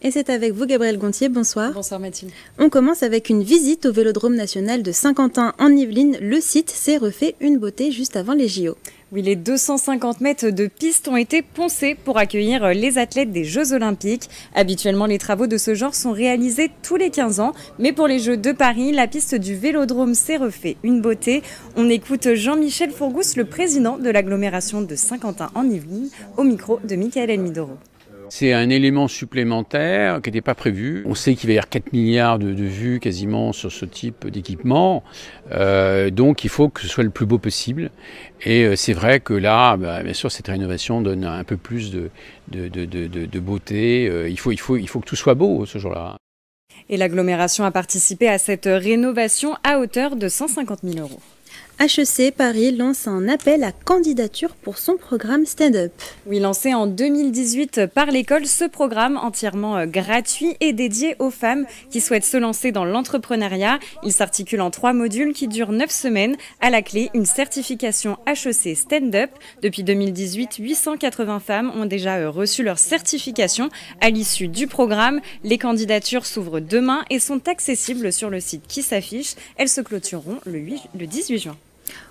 Et c'est avec vous Gabriel Gontier, bonsoir. Bonsoir Mathilde. On commence avec une visite au Vélodrome national de Saint-Quentin en Yvelines. Le site s'est refait une beauté juste avant les JO. Oui, les 250 mètres de piste ont été poncés pour accueillir les athlètes des Jeux Olympiques. Habituellement, les travaux de ce genre sont réalisés tous les 15 ans. Mais pour les Jeux de Paris, la piste du Vélodrome s'est refait une beauté. On écoute Jean-Michel Fourgousse, le président de l'agglomération de Saint-Quentin en Yvelines, au micro de Michael Elmidoro. C'est un élément supplémentaire qui n'était pas prévu. On sait qu'il va y avoir 4 milliards de vues quasiment sur ce type d'équipement. Donc il faut que ce soit le plus beau possible. Et c'est vrai que là, bien sûr, cette rénovation donne un peu plus de beauté. Il faut que tout soit beau ce jour-là. Et l'agglomération a participé à cette rénovation à hauteur de 150 000 €. HEC Paris lance un appel à candidature pour son programme Stand-Up. Oui, lancé en 2018 par l'école, ce programme entièrement gratuit est dédié aux femmes qui souhaitent se lancer dans l'entrepreneuriat. Il s'articule en 3 modules qui durent 9 semaines. À la clé, une certification HEC Stand-Up. Depuis 2018, 880 femmes ont déjà reçu leur certification. À l'issue du programme, les candidatures s'ouvrent demain et sont accessibles sur le site qui s'affiche. Elles se clôtureront le 18 juin.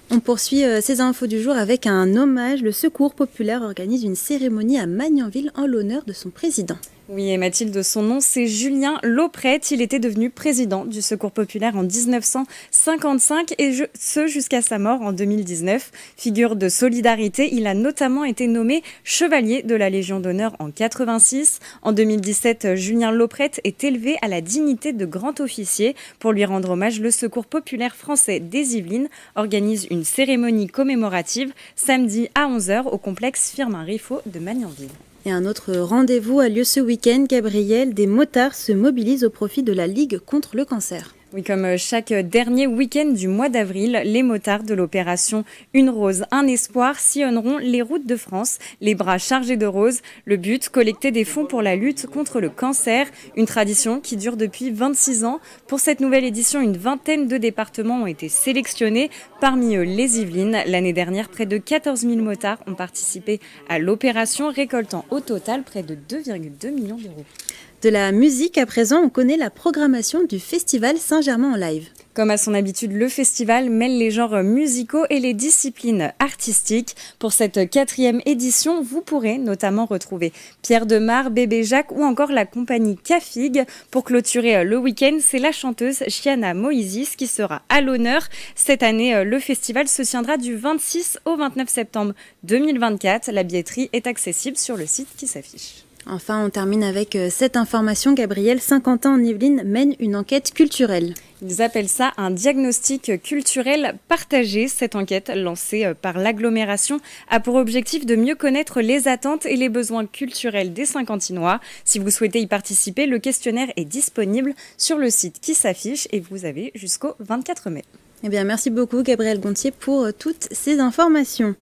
On poursuit ces infos du jour avec un hommage. Le Secours populaire organise une cérémonie à Magnanville en l'honneur de son président. Oui, et Mathilde, son nom, c'est Julien Lauprette. Il était devenu président du Secours populaire en 1955 et ce jusqu'à sa mort en 2019. Figure de solidarité, il a notamment été nommé chevalier de la Légion d'honneur en 86. En 2017, Julien Lauprette est élevé à la dignité de grand officier. Pour lui rendre hommage, le Secours populaire français des Yvelines organise une cérémonie commémorative samedi à 11 h au complexe Firmin-Riffaut de Magnanville. Et un autre rendez-vous a lieu ce week-end. Gabriel, des motards se mobilisent au profit de la Ligue contre le cancer. Oui, comme chaque dernier week-end du mois d'avril, les motards de l'opération Une rose, un espoir sillonneront les routes de France, les bras chargés de roses. Le but, collecter des fonds pour la lutte contre le cancer, une tradition qui dure depuis 26 ans. Pour cette nouvelle édition, une vingtaine de départements ont été sélectionnés, parmi eux les Yvelines. L'année dernière, près de 14 000 motards ont participé à l'opération, récoltant au total près de 2,2 millions d'euros. De la musique, à présent, on connaît la programmation du festival Saint-Germain en live. Comme à son habitude, le festival mêle les genres musicaux et les disciplines artistiques. Pour cette 4e édition, vous pourrez notamment retrouver Pierre Demar, Bébé Jacques ou encore la compagnie Cafig. Pour clôturer le week-end, c'est la chanteuse Chiana Moïsis qui sera à l'honneur. Cette année, le festival se tiendra du 26 au 29 septembre 2024. La billetterie est accessible sur le site qui s'affiche. Enfin, on termine avec cette information. Gabriel, Saint-Quentin en Yvelines mène une enquête culturelle. Ils appellent ça un diagnostic culturel partagé. Cette enquête, lancée par l'agglomération, a pour objectif de mieux connaître les attentes et les besoins culturels des Saint-Quentinois. Si vous souhaitez y participer, le questionnaire est disponible sur le site qui s'affiche et vous avez jusqu'au 24 mai. Eh bien, merci beaucoup Gabriel Gontier pour toutes ces informations.